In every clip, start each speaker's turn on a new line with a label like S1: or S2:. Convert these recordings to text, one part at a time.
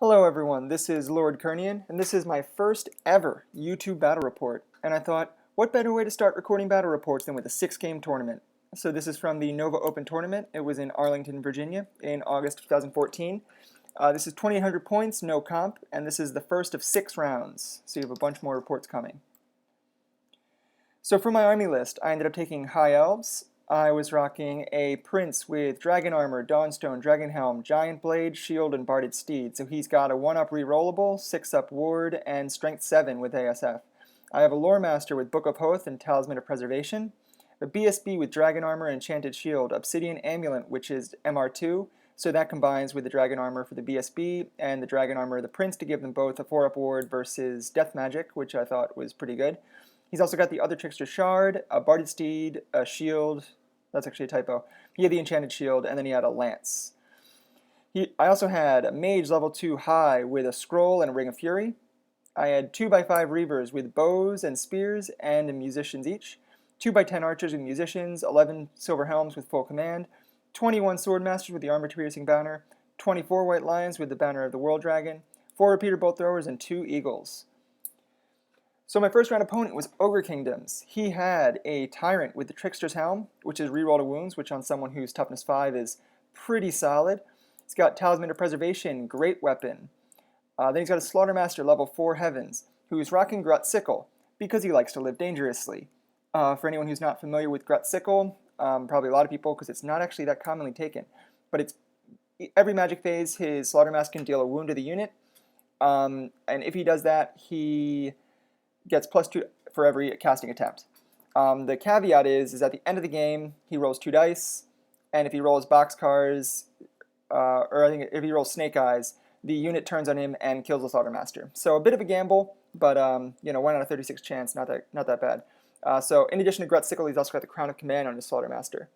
S1: Hello everyone, this is Lord Kernian, and this is my first ever YouTube battle report. And I thought, what better way to start recording battle reports than with a 6-game tournament? So this is from the Nova Open Tournament. It was in Arlington, Virginia in August 2014. This is 2,800 points, no comp, and this is the first of 6 rounds. So you have a bunch more reports coming. So for my army list, I ended up taking High Elves. I was rocking a prince with dragon armor, dawnstone, dragon helm, giant blade, shield, and barded steed. So he's got a 1-up rerollable, 6-up ward, and strength 7 with ASF. I have a lore master with Book of Hoth and Talisman of Preservation, a BSB with dragon armor, enchanted shield, obsidian amulet, which is MR2. So that combines with the dragon armor for the BSB and the dragon armor of the prince to give them both a 4-up ward versus death magic, which I thought was pretty good. He's also got the other Trickster Shard, a Barded Steed, a shield. That's actually a typo. He had the enchanted shield, and then he had a lance. I also had a mage level 2 high with a scroll and a ring of fury. I had 2x5 reavers with bows and spears and musicians each. 2x10 archers with musicians, 11 silver helms with full command, 21 sword masters with the armor-piercing banner, 24 white lions with the banner of the world dragon, 4 repeater bolt throwers, and 2 eagles. So my first round opponent was Ogre Kingdoms. He had a Tyrant with the Trickster's Helm, which is reroll to wounds, which on someone who's toughness 5 is pretty solid. He's got Talisman of Preservation, great weapon. Then he's got a Slaughtermaster level 4 Heavens, who's rocking Grut Sickle, because he likes to live dangerously. For anyone who's not familiar with Grut Sickle, probably a lot of people, because it's not actually that commonly taken, but it's every magic phase, his Slaughtermaster can deal a wound to the unit, and if he does that, he gets +2 for every casting attempt. The caveat is at the end of the game, he rolls 2 dice, and if he rolls boxcars, or I think if he rolls snake eyes, the unit turns on him and kills the Slaughtermaster. So a bit of a gamble, but 1 out of 36 chance, not that bad. So in addition to Grut Sickle, he's also got the Crown of Command on his Slaughtermaster.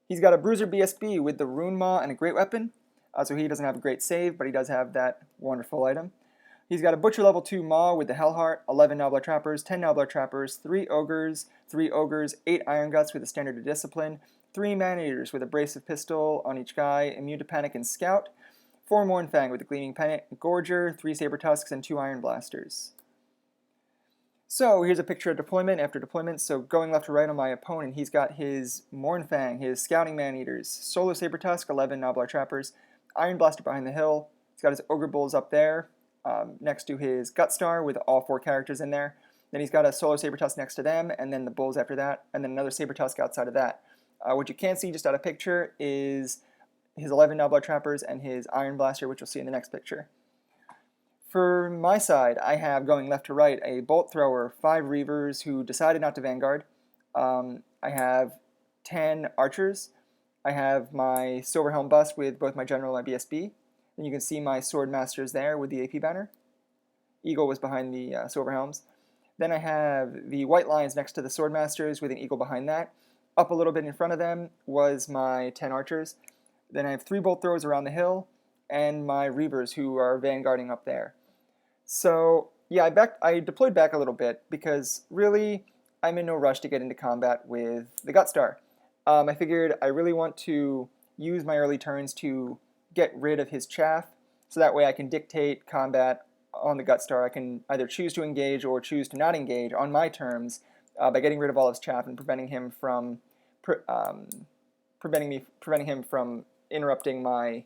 S1: He's got a Bruiser BSB with the Rune Maw and a great weapon, so he doesn't have a great save, but he does have that wonderful item. He's got a Butcher level 2 Maw with the Hellheart, 11 Noblar Trappers, 10 Noblar Trappers, 3 Ogres, 8 Iron Guts with a Standard of Discipline, 3 Man-Eaters with a Abrasive Pistol on each guy, Immune to Panic and Scout, 4 Mournfang with a Gleaming Pennant, Gorger, 3 Saber Tusks, and 2 Iron Blasters. So here's a picture of deployment after deployment. So going left to right on my opponent, he's got his Mournfang, his Scouting Man-Eaters, Solo Saber Tusk, 11 Noblar Trappers, Iron Blaster behind the hill, he's got his Ogre Bulls up there, next to his Gutstar with all 4 characters in there. Then he's got a Solo Saber Tusk next to them, and then the Bulls after that, and then another Saber Tusk outside of that. What you can't see just out of picture is his 11 Noblar Trappers and his Iron Blaster, which you'll see in the next picture. For my side, I have, going left to right, a Bolt Thrower, 5 Reavers who decided not to Vanguard. I have 10 Archers. I have my Silver Helm Bust with both my General and my BSB. Then you can see my Sword Masters there with the AP banner. Eagle was behind the Silver Helms. Then I have the White Lions next to the Sword Masters with an Eagle behind that. Up a little bit in front of them was my 10 Archers. Then I have 3 Bolt Throwers around the hill, and my Reavers who are vanguarding up there. So yeah, I deployed back a little bit because really I'm in no rush to get into combat with the Gutstar. I figured I really want to use my early turns to get rid of his chaff, so that way I can dictate combat on the Gutstar. I can either choose to engage or choose to not engage on my terms by getting rid of all his chaff and preventing him from interrupting my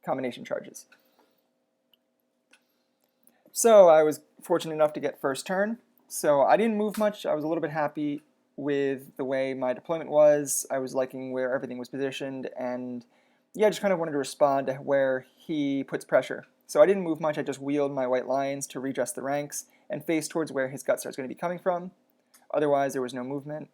S1: combination charges. So I was fortunate enough to get first turn. So I didn't move much. I was a little bit happy with the way my deployment was. I was liking where everything was positioned, and yeah, I just kind of wanted to respond to where he puts pressure. So I didn't move much. I just wheeled my White Lions to redress the ranks and face towards where his Gutstar is going to be coming from. Otherwise, there was no movement.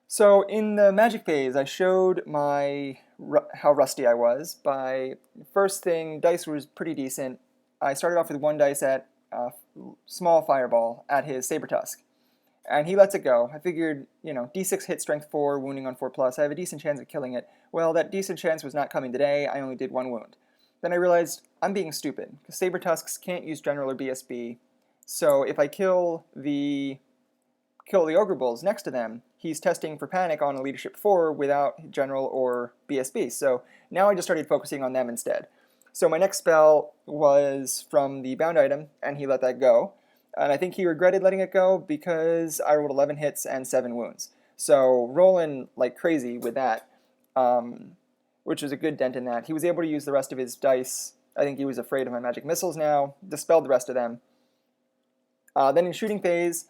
S1: So in the Magic phase, I showed how rusty I was by, first thing, dice was pretty decent. I started off with 1 dice at small fireball at his Saber Tusk, and he lets it go. I figured, D6 hit, strength 4, wounding on 4+, I have a decent chance of killing it. Well, that decent chance was not coming today. I only did 1 wound. Then I realized I'm being stupid, because Saber Tusks can't use General or BSB, so if I kill the Ogre Bulls next to them, he's testing for panic on a leadership 4 without general or BSB. So now I just started focusing on them instead. So my next spell was from the bound item, and he let that go. And I think he regretted letting it go because I rolled 11 hits and 7 wounds. So rolling like crazy with that, which was a good dent in that. He was able to use the rest of his dice. I think he was afraid of my magic missiles now, dispelled the rest of them. Then in shooting phase,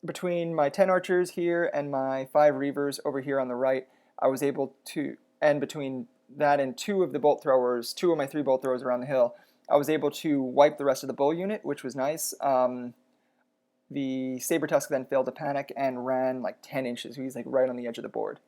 S1: between my 10 archers here and my 5 reavers over here on the right, I was able to, and between that and 2 of the bolt throwers, 2 of my 3 bolt throwers around the hill, I was able to wipe the rest of the bull unit, which was nice. The Saber Tusk then failed to panic and ran like 10 inches. He's like right on the edge of the board.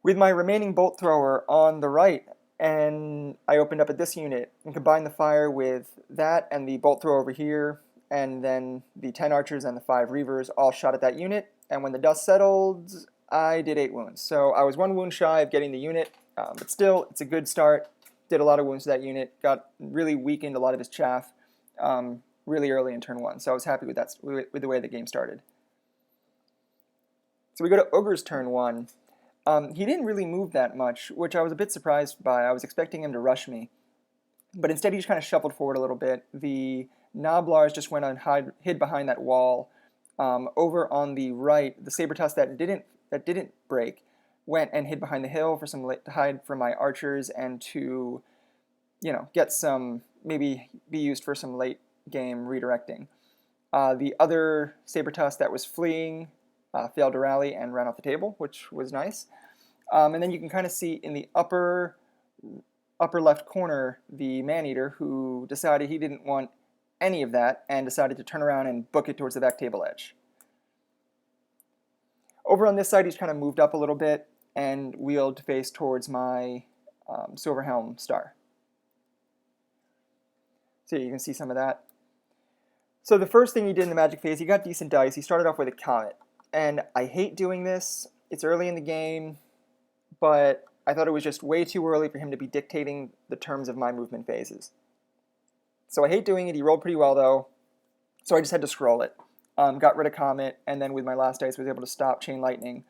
S1: With my remaining bolt thrower on the right, and I opened up at this unit and combined the fire with that and the bolt thrower over here, and then the 10 archers and the 5 reavers all shot at that unit. And when the dust settled, I did 8 wounds. So I was 1 wound shy of getting the unit, but still, it's a good start. Did a lot of wounds to that unit, got really weakened a lot of his chaff really early in turn 1. So I was happy with that, with the way the game started. So we go to Ogre's turn 1. He didn't really move that much, which I was a bit surprised by. I was expecting him to rush me. But instead he just kind of shuffled forward a little bit. The Noblars just went on hid behind that wall. Over on the right, the Saber Tusk that didn't break went and hid behind the hill for to hide from my archers and to, get some, maybe be used for some late game redirecting. The other Saber Tusk that was fleeing failed to rally and ran off the table, which was nice. And then you can kind of see in the upper left corner the Maneater, who decided he didn't want any of that and decided to turn around and book it towards the back table edge. Over on this side, he's kind of moved up a little bit and wheeled to face towards my Silverhelm star. So you can see some of that. So the first thing he did in the magic phase, he got decent dice. He started off with a comet. And I hate doing this. It's early in the game, but I thought it was just way too early for him to be dictating the terms of my movement phases. So I hate doing it. He rolled pretty well, though, so I just had to scroll it. Got rid of Comet, and then with my last dice was able to stop Chain Lightning.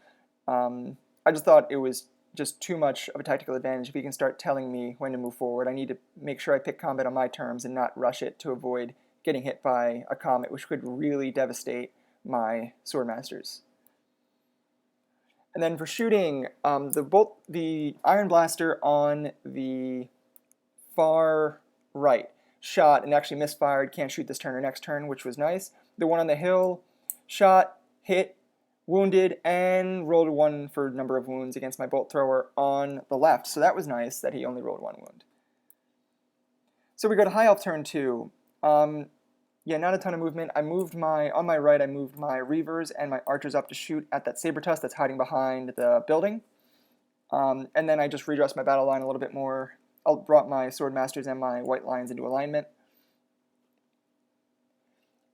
S1: I just thought it was just too much of a tactical advantage if he can start telling me when to move forward. I need to make sure I pick Combat on my terms and not rush it to avoid getting hit by a Comet, which could really devastate my Swordmasters. And then for shooting, the Iron Blaster on the far right shot and actually misfired, can't shoot this turn or next turn, which was nice. The one on the hill shot, hit, wounded, and rolled 1 for number of wounds against my bolt thrower on the left. So that was nice that he only rolled 1 wound. So we go to High Elf turn 2. Yeah, not a ton of movement. On my right, I moved my Reavers and my Archers up to shoot at that Saber Tusk that's hiding behind the building. And then I just redressed my battle line a little bit more. I brought my Swordmasters and my White Lions into alignment.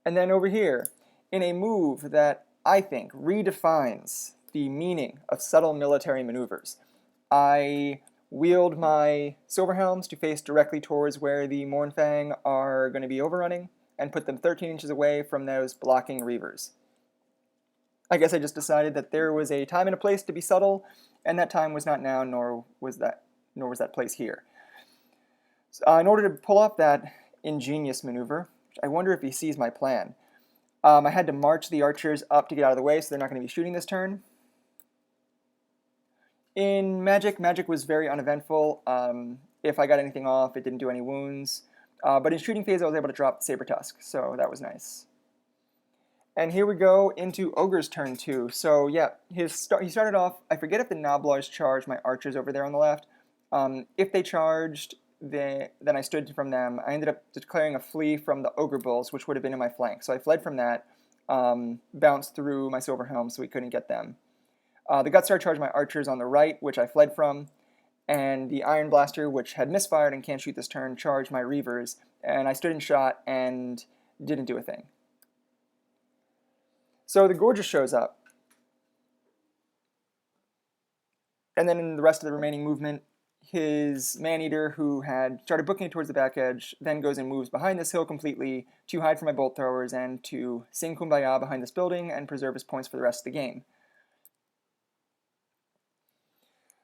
S1: And then over here, in a move that I think redefines the meaning of subtle military maneuvers, I wheeled my Silverhelms to face directly towards where the Mournfang are going to be overrunning, and put them 13 inches away from those blocking Reavers. I guess I just decided that there was a time and a place to be subtle, and that time was not now, nor was that place here. So, in order to pull off that ingenious maneuver, I wonder if he sees my plan. I had to march the archers up to get out of the way, so they're not going to be shooting this turn. In Magic was very uneventful. If I got anything off, it didn't do any wounds. But in shooting phase, I was able to drop Saber Tusk, so that was nice. And here we go into Ogre's turn 2. So yeah, he started off, I forget if the Noblars charged my archers over there on the left. If they charged, then I stood from them. I ended up declaring a flee from the Ogre Bulls, which would have been in my flank. So I fled from that, bounced through my Silverhelm so we couldn't get them. The Gutstar charged my archers on the right, which I fled from. And the Iron Blaster, which had misfired and can't shoot this turn, charged my Reavers, and I stood in shot and didn't do a thing. So the Gorgeous shows up. And then in the rest of the remaining movement, his man-eater, who had started booking it towards the back edge, then goes and moves behind this hill completely to hide from my bolt throwers and to sing Kumbaya behind this building and preserve his points for the rest of the game.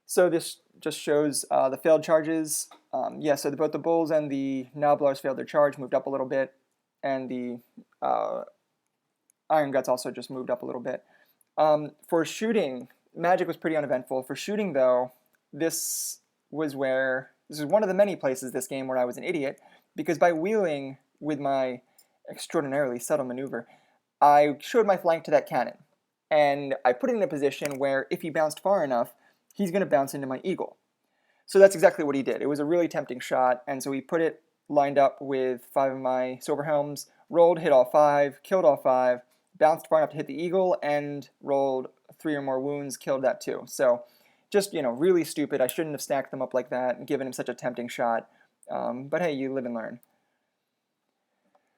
S1: So this just shows the failed charges. So both the bulls and the Noblars failed their charge, moved up a little bit, and the Iron Guts also just moved up a little bit. For shooting, Magic was pretty uneventful. For shooting, though, this is one of the many places this game where I was an idiot, because by wheeling with my extraordinarily subtle maneuver, I showed my flank to that cannon, and I put it in a position where if he bounced far enough, he's going to bounce into my eagle. So that's exactly what he did. It was a really tempting shot, and so he put it lined up with 5 of my Silver Helms, rolled, hit all 5, killed all 5, bounced far enough to hit the eagle, and rolled 3 or more wounds, killed that too. So just, really stupid. I shouldn't have stacked them up like that and given him such a tempting shot. But hey, you live and learn.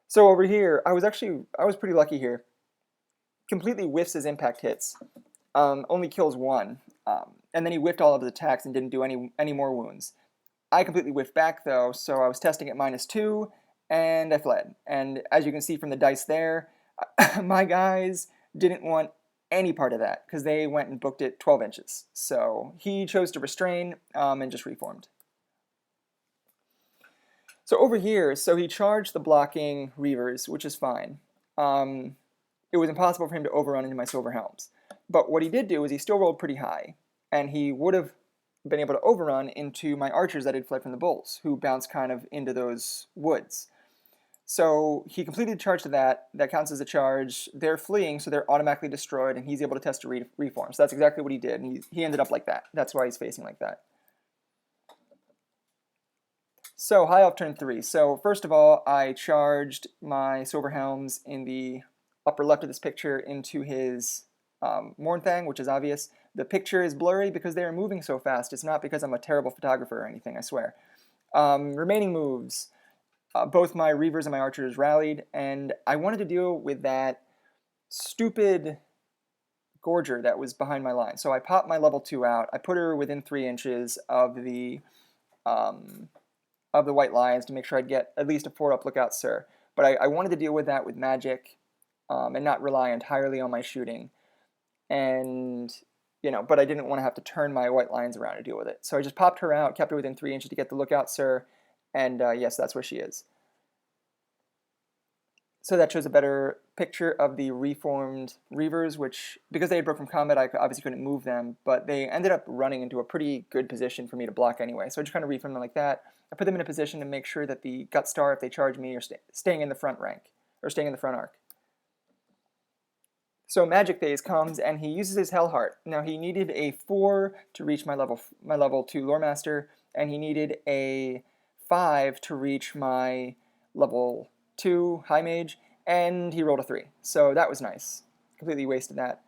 S1: So over here, I was pretty lucky here. Completely whiffs his impact hits. Only kills 1. And then he whiffed all of his attacks and didn't do any more wounds. I completely whiffed back though, so I was testing at -2, and I fled. And as you can see from the dice there, my guys didn't want any part of that, because they went and booked it 12 inches. So he chose to restrain and just reformed. So over here, he charged the blocking Reavers, which is fine. It was impossible for him to overrun into my Silver Helms. But what he did do is he still rolled pretty high, and he would have been able to overrun into my archers that had fled from the bulls, who bounced kind of into those woods. So he completed the charge to that. That counts as a charge. They're fleeing, so they're automatically destroyed, and he's able to test a reform. So that's exactly what he did, and he ended up like that. That's why he's facing like that. So High Elf turn 3. So first of all, I charged my Silver Helms in the upper left of this picture into his Mornthang, which is obvious. The picture is blurry because they are moving so fast. It's not because I'm a terrible photographer or anything, I swear. Remaining moves. Both my Reavers and my Archers rallied, and I wanted to deal with that stupid Gorger that was behind my line. So I popped my level 2 out. I put her within 3 inches of the White Lions to make sure I'd get at least a 4-up lookout, sir. But I wanted to deal with that with magic and not rely entirely on my shooting. And, but I didn't want to have to turn my White Lions around to deal with it. So I just popped her out, kept her within 3 inches to get the lookout, sir. And yes, that's where she is. So that shows a better picture of the reformed Reavers, which, because they had broke from combat, I obviously couldn't move them, but they ended up running into a pretty good position for me to block anyway. So I just kind of reformed them like that. I put them in a position to make sure that the Gut Star, if they charge me, are staying in the front rank, or staying in the front arc. So Magic Phase comes, and he uses his Hellheart. Now, he needed a 4 to reach my level 2 Lore Master, and he needed a 5 to reach my level 2 High Mage, and he rolled a 3. So that was nice. Completely wasted that.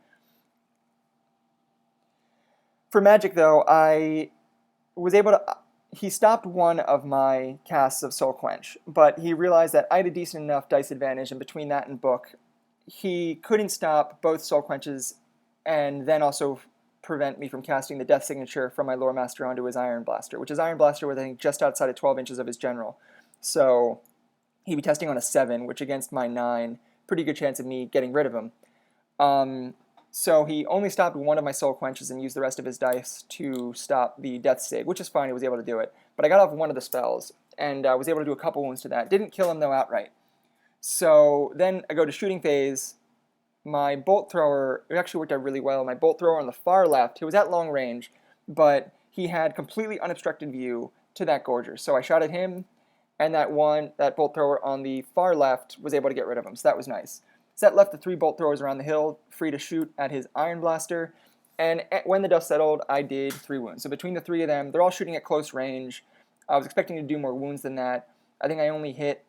S1: For Magic, though, I was able to... He stopped one of my casts of Soul Quench, but he realized that I had a decent enough dice advantage, and between that and Book, he couldn't stop both Soul Quenches and then also prevent me from casting the Death Signature from my Lore Master onto his Iron Blaster, which is Iron Blaster with, I think, just outside of 12 inches of his General. So he'd be testing on a 7, which against my 9, pretty good chance of me getting rid of him. So he only stopped one of my Soul Quenches and used the rest of his dice to stop the Death Save, which is fine, he was able to do it. But I got off one of the spells, and was able to do a couple wounds to that. Didn't kill him, though, outright. So then I go to Shooting Phase. My Bolt Thrower, it actually worked out really well. My Bolt Thrower on the far left, he was at long range, but he had completely unobstructed view to that Gorger. So I shot at him, and that Bolt Thrower on the far left was able to get rid of him, so that was nice. So that left the 3 Bolt Throwers around the hill, free to shoot at his Iron Blaster, and when the dust settled, I did 3 wounds. So between the 3 of them, they're all shooting at close range. I was expecting to do more wounds than that. I think I only hit,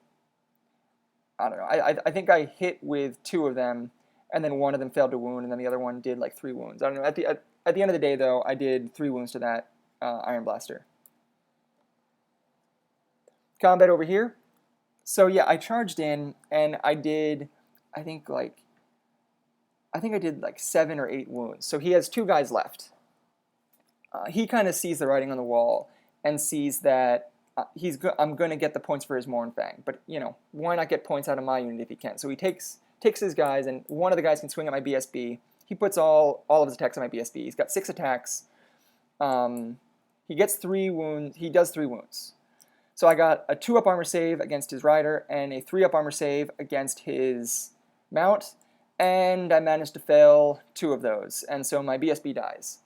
S1: I don't know, I think I hit with 2 of them, and then one of them failed to wound, and then the other one did like 3 wounds. I don't know, at the end of the day, though, I did 3 wounds to that Iron Blaster. Combat over here. So yeah, I charged in, and I did, I think I did like 7 or 8 wounds. So he has 2 guys left. He kind of sees the writing on the wall, and sees that I'm going to get the points for his Mournfang. But, you know, why not get points out of my unit if he can? So he takes his guys, and one of the guys can swing at my BSB. He puts all of his attacks on my BSB. He's got 6 attacks. He gets 3 wounds. He does 3 wounds. So I got a 2-up armor save against his rider and a 3-up armor save against his mount, and I managed to fail 2 of those, and so my BSB dies.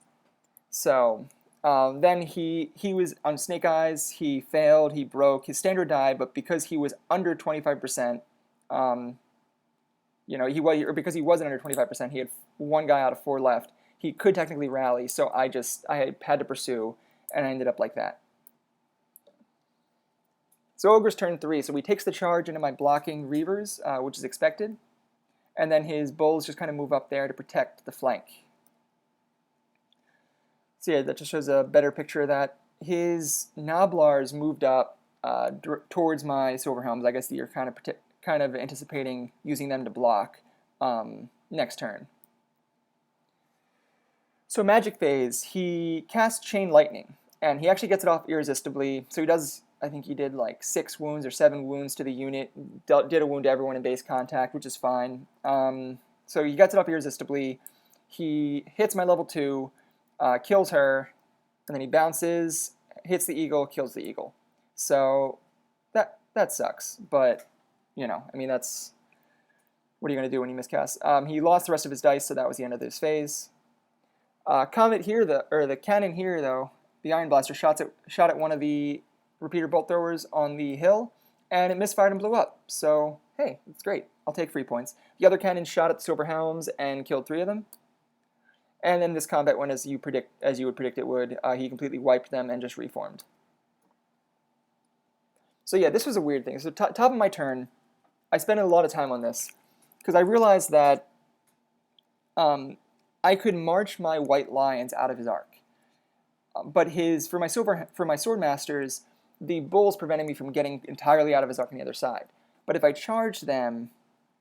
S1: So then he was on Snake Eyes. He failed. He broke. His standard died, but because he was under 25%, you know, because he wasn't under 25%, he had 1 guy out of 4 left. He could technically rally, so I had to pursue, and I ended up like that. So Ogre's turn 3, so he takes the charge into my blocking Reavers, which is expected, and then his Bulls just kind of move up there to protect the flank. So yeah, that just shows a better picture of that. His Noblars moved up towards my Silverhelms. I guess you're kind of anticipating using them to block next turn. So Magic Phase, he casts Chain Lightning, and he actually gets it off irresistibly. So he does, I think he did like 6 wounds or 7 wounds to the unit, did a wound to everyone in base contact, which is fine. So he gets it off irresistibly. He hits my level 2, kills her, and then he bounces, hits the eagle, kills the eagle. So that sucks, but, you know, I mean, that's, what are you going to do when you miscast? He lost the rest of his dice, so that was the end of this phase. Comet here, the cannon here, though, the Iron Blaster shot at one of the repeater bolt throwers on the hill, and it misfired and blew up. So, hey, it's great. I'll take 3 points. The other cannon shot at the Silver Helms and killed 3 of them. And then this combat went as you would predict it would. He completely wiped them and just reformed. So yeah, this was a weird thing. So top of my turn, I spent a lot of time on this because I realized that I could march my White Lions out of his arc, but for my Sword Masters, the Bulls prevented me from getting entirely out of his arc on the other side. But if I charged them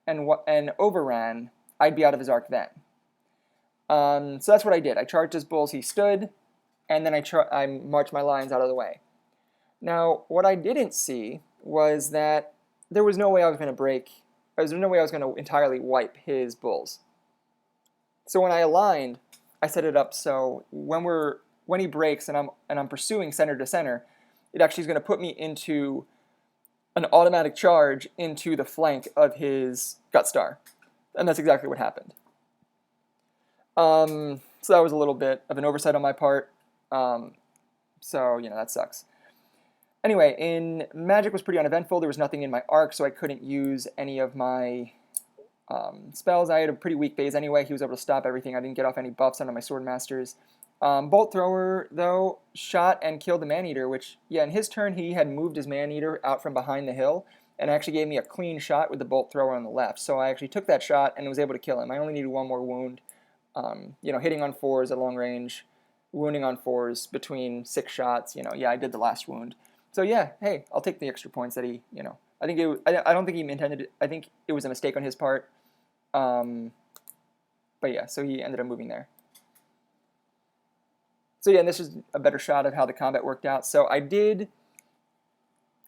S1: and overran, I'd be out of his arc then. So that's what I did. I charged his Bulls. He stood, and then I marched my Lions out of the way. Now, what I didn't see was that there was no way I was going to break. There was no way I was going to entirely wipe his Bulls. So when I aligned, I set it up so when he breaks and I'm pursuing center to center, it actually is going to put me into an automatic charge into the flank of his Gutstar, and that's exactly what happened. So that was a little bit of an oversight on my part. So you know, that sucks. Anyway, in Magic was pretty uneventful. There was nothing in my arc, so I couldn't use any of my spells. I had a pretty weak phase anyway. He was able to stop everything. I didn't get off any buffs onto my Sword Masters. Bolt Thrower, though, shot and killed the Maneater, which, yeah, in his turn, he had moved his Maneater out from behind the hill and actually gave me a clean shot with the Bolt Thrower on the left. So I actually took that shot and was able to kill him. I only needed 1 more wound. You know, hitting on 4s at long range, wounding on 4s between 6 shots. You know, yeah, I did the last wound. So yeah, hey, I'll take the extra points that he, you know, I don't think he intended it. I think it was a mistake on his part. But yeah, so he ended up moving there. So yeah, and this is a better shot of how the combat worked out. So I think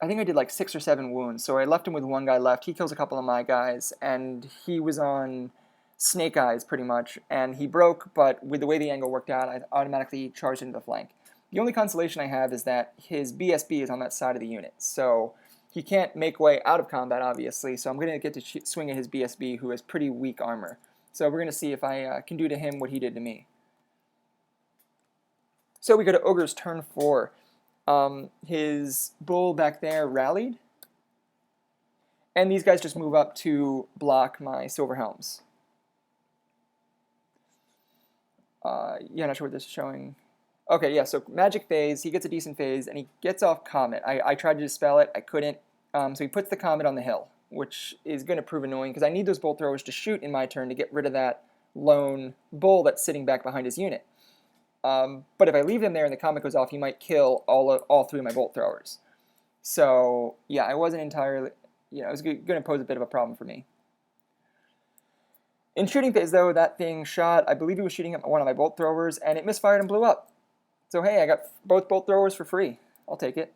S1: I did like 6 or 7 wounds. So I left him with 1 guy left. He kills a couple of my guys, and he was on Snake Eyes pretty much, and he broke, but with the way the angle worked out, I automatically charged into the flank. The only consolation I have is that his BSB is on that side of the unit, so he can't make way out of combat, obviously, so I'm going to get to swing at his BSB, who has pretty weak armor. So we're going to see if I can do to him what he did to me. So we go to Ogre's turn 4. His bull back there rallied, and these guys just move up to block my Silver Helms. Yeah, not sure what this is showing. Okay, yeah, so Magic Phase, he gets a decent phase, and he gets off Comet. I tried to dispel it, I couldn't, so he puts the Comet on the hill, which is going to prove annoying, because I need those bolt throwers to shoot in my turn to get rid of that lone bull that's sitting back behind his unit. But if I leave him there and the Comet goes off, he might kill all 3 of my bolt throwers. So, yeah, I wasn't entirely, you know, it was going to pose a bit of a problem for me. In shooting phase, though, that thing shot, I believe he was shooting at one of my bolt throwers, and it misfired and blew up. So hey, I got both bolt throwers for free. I'll take it.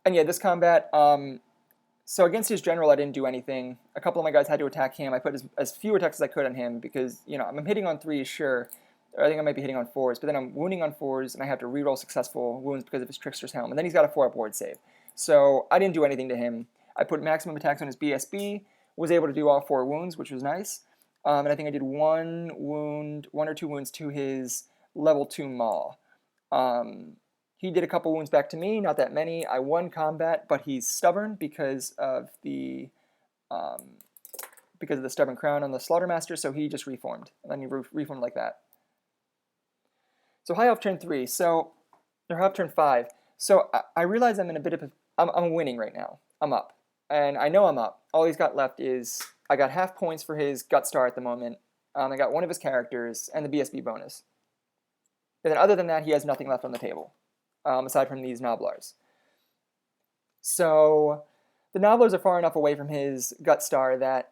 S1: And yeah, this combat, so against his general, I didn't do anything. A couple of my guys had to attack him. I put as few attacks as I could on him because, you know, I'm hitting on 3s, sure. Or I think I might be hitting on 4s, but then I'm wounding on 4s, and I have to reroll successful wounds because of his Trickster's Helm. And then he's got a 4-up ward save. So I didn't do anything to him. I put maximum attacks on his BSB, was able to do all 4 wounds, which was nice. And I think I did 1 or 2 wounds to his level 2 Maw. He did a couple wounds back to me, not that many. I won combat, but he's stubborn because of the stubborn crown on the Slaughtermaster, so he just reformed. And then he reformed like that. So High Elf turn 3, or High Elf turn 5. So I realize I'm in a bit of a, I'm winning right now. I'm up. And I know I'm up. All he's got left is, I got half points for his Gut Star at the moment. I got one of his characters and the BSB bonus. And then other than that, he has nothing left on the table, aside from these Nobblars. So the Nobblars are far enough away from his Gut Star that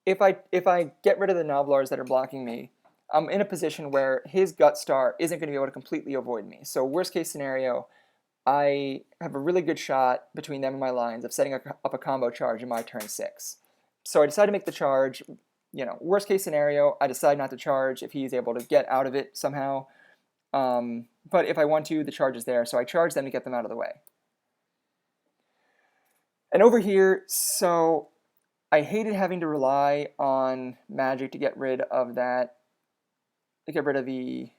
S1: if I get rid of the Nobblars that are blocking me, I'm in a position where his Gut Star isn't going to be able to completely avoid me. So worst case scenario, I have a really good shot between them and my lines of setting up a combo charge in my turn 6. So I decide to make the charge. You know, worst case scenario, I decide not to charge if he's able to get out of it somehow. But if I want to, the charge is there, so I charge them to get them out of the way. And over here, so I hated having to rely on magic to get rid of that, to get rid of the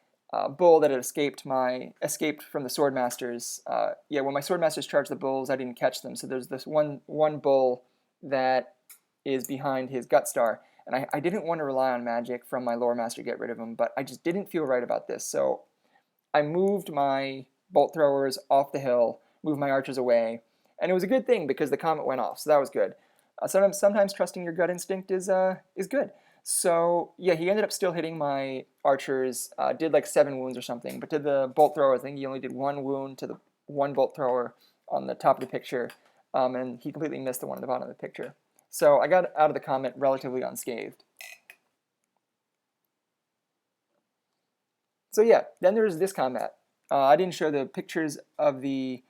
S1: bull that had escaped from the Swordmasters. Yeah, when my Swordmasters charged the bulls, I didn't catch them, so there's this one bull that is behind his Gut Star, and I didn't want to rely on magic from my Lore Master to get rid of him, but I just didn't feel right about this, so I moved my bolt throwers off the hill, moved my archers away, and it was a good thing because the comet went off, so that was good. Sometimes trusting your gut instinct is good. So yeah, he ended up still hitting my archers, did like 7 wounds or something, but to the bolt thrower, I think he only did 1 wound to the one bolt thrower on the top of the picture, and he completely missed the one at the bottom of the picture. So I got out of the comet relatively unscathed. So yeah, then there's this combat. I didn't show the pictures of the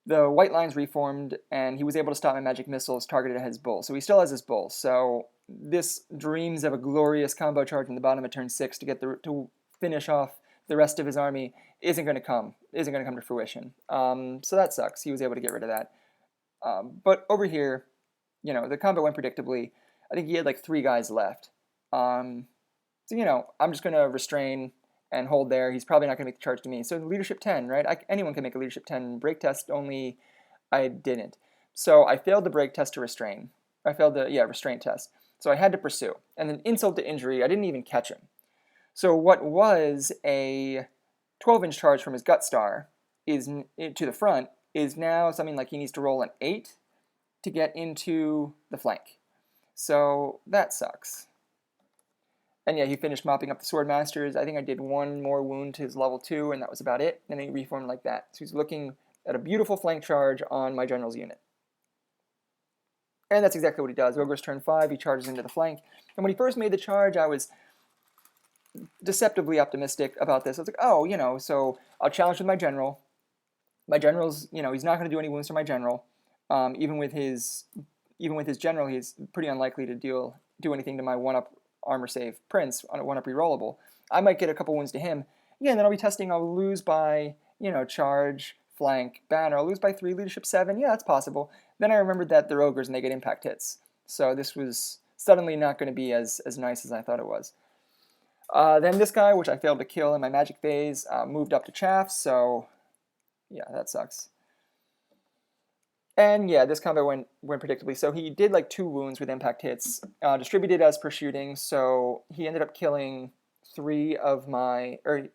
S1: white lines reformed, and he was able to stop my magic missiles targeted at his bull. So he still has his bull. So this dreams of a glorious combo charge in the bottom of turn 6 to finish off the rest of his army isn't going to come to fruition. So that sucks. He was able to get rid of that. But over here, you know, the combat went predictably. I think he had like 3 guys left. So you know, I'm just going to restrain and hold there. He's probably not going to make the charge to me. So leadership 10, right? Anyone can make a leadership 10 break test, only I didn't. So I failed the break test to restrain. I failed the, restraint test. So I had to pursue. And then insult to injury, I didn't even catch him. So what was a 12-inch charge from his Gut Star to the front is now something like he needs to roll an 8 to get into the flank. So that sucks. And yeah, he finished mopping up the Swordmasters. I think I did 1 more wound to his level 2, and that was about it. And then he reformed like that. So he's looking at a beautiful flank charge on my general's unit. And that's exactly what he does. Ogre's turn 5, he charges into the flank. And when he first made the charge, I was deceptively optimistic about this. I was like, oh, you know, so I'll challenge with my general. My general's, you know, he's not going to do any wounds to my general. Even with his general, he's pretty unlikely to do anything to my 1-up armor save Prince on a 1-up rerollable. I might get a couple wounds to him. Yeah, and then I'll be testing, I'll lose by, you know, charge, flank, banner. I'll lose by 3, leadership 7. Yeah, that's possible. Then I remembered that they're ogres and they get impact hits. So this was suddenly not going to be as nice as I thought it was. Then this guy, which I failed to kill in my magic phase, moved up to chaff, so yeah, that sucks. And yeah, this combat went predictably. So he did like 2 wounds with impact hits, distributed as per shooting. So he ended up killing 3 of my, or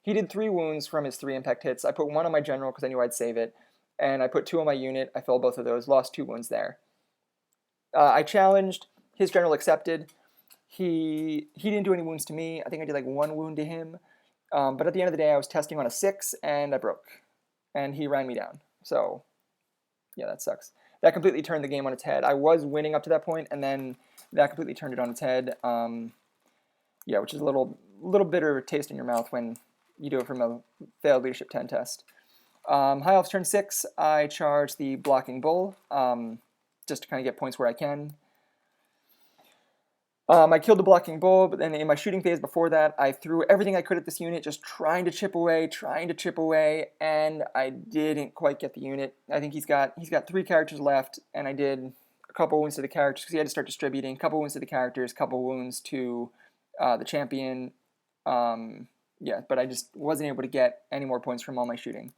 S1: he did 3 wounds from his 3 impact hits. I put 1 on my general because I knew I'd save it, and I put 2 on my unit. I filled both of those, lost 2 wounds there. I challenged. His general accepted. He didn't do any wounds to me. I think I did like 1 wound to him. But at the end of the day, I was testing on a 6, and I broke, and he ran me down. So yeah, that sucks. That completely turned the game on its head. I was winning up to that point, and then that completely turned it on its head. Yeah, which is a little bitter taste in your mouth when you do it from a failed leadership 10 test. High Elves turn 6, I charge the Blocking Bull, just to kind of get points where I can. I killed the Blocking Bull, but then in my shooting phase before that, I threw everything I could at this unit, just trying to chip away, and I didn't quite get the unit. I think he's got 3 characters left, and I did a couple wounds to the characters because he had to start distributing. A couple wounds to the characters, couple wounds to the champion. Yeah, but I just wasn't able to get any more points from all my shooting.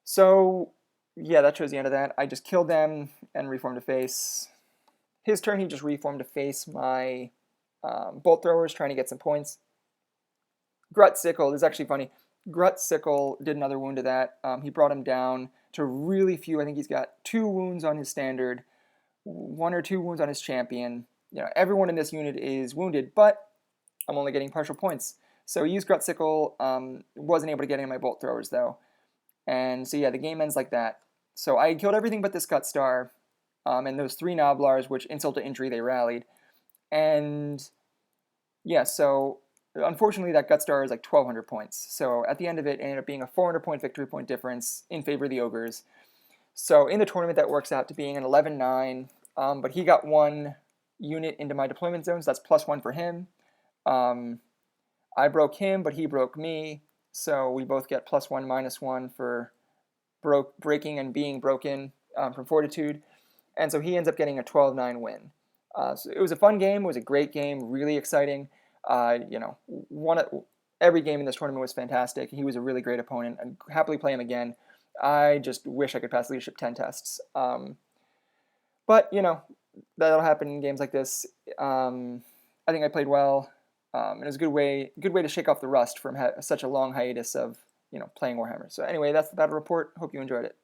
S1: So yeah, that shows the end of that. I just killed them and reformed a face. His turn, he just reformed to face my bolt throwers, trying to get some points. Grut Sickle, this is actually funny. Grut Sickle did another wound to that. He brought him down to really few. I think he's got 2 wounds on his standard, 1 or 2 wounds on his champion. You know, everyone in this unit is wounded, but I'm only getting partial points. So he used Grut Sickle, wasn't able to get any of my bolt throwers though. And so yeah, the game ends like that. So I killed everything but this Gut Star. And those 3 Noblars, which insult to injury, they rallied. And yeah, so unfortunately that Gut Star is like 1,200 points. So at the end of it, it ended up being a 400 point victory point difference in favor of the Ogres. So in the tournament, that works out to being an 11-9. But he got 1 unit into my deployment zone, so that's +1 for him. I broke him, but he broke me. So we both get +1, -1 for breaking and being broken from Fortitude. And so he ends up getting a 12-9 win. So it was a fun game. It was a great game, really exciting. You know, every game in this tournament was fantastic. He was a really great opponent. I'd happily play him again. I just wish I could pass leadership 10 tests. But, you know, that'll happen in games like this. I think I played well. And it was a good way to shake off the rust from such a long hiatus of, you know, playing Warhammer. So anyway, that's the battle report. Hope you enjoyed it.